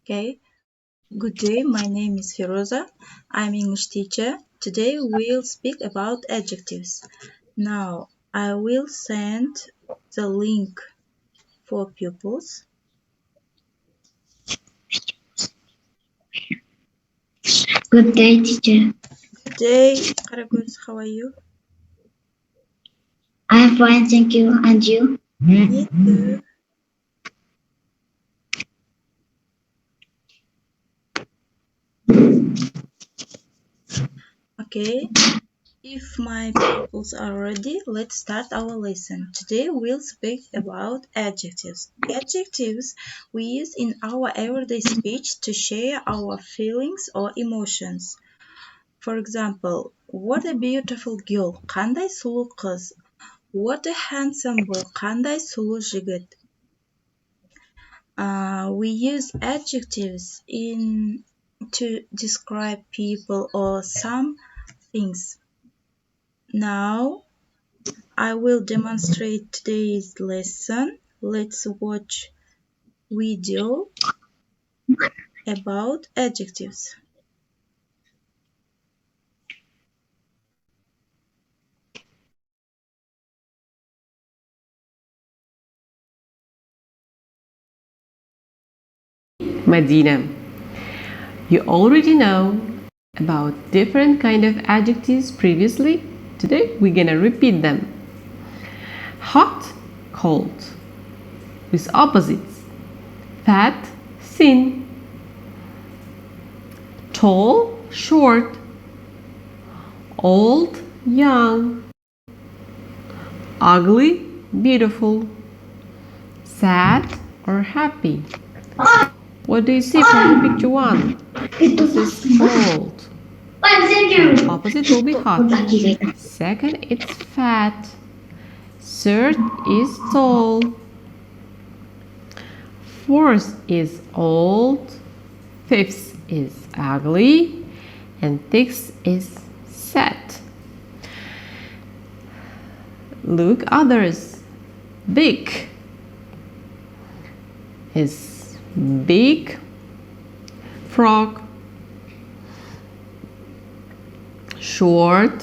Okay. Good day, my name is Feruza. I'm English teacher. Today we'll speak about adjectives. Now I will send the link for pupils. Good day, teacher. Good day, Karagöz, how are you? I'm fine, thank you. And you? Me too. Okay. If my pupils are ready, let's start our lesson. Today we'll speak about adjectives. Adjectives we use in our everyday speech to share our feelings or emotions. For example, what a beautiful girl, қандай сұлу қыз. What a handsome boy, қандай сұлу жігіт. We use adjectives to describe people or some things. Now I will demonstrate today's lesson. Let's watch video about adjectives. Medina. You already know about different kind of adjectives previously. Today we're gonna repeat them. Hot, cold, with opposites. Fat, thin. Tall, short. Old, young. Ugly, beautiful. Sad or happy. What do you see from the picture 1? This is cold. Opposite will be hot. Second, it's fat. Third is tall. Fourth is old. Fifth is ugly. And sixth is sad. Look others. Big is big frog. Short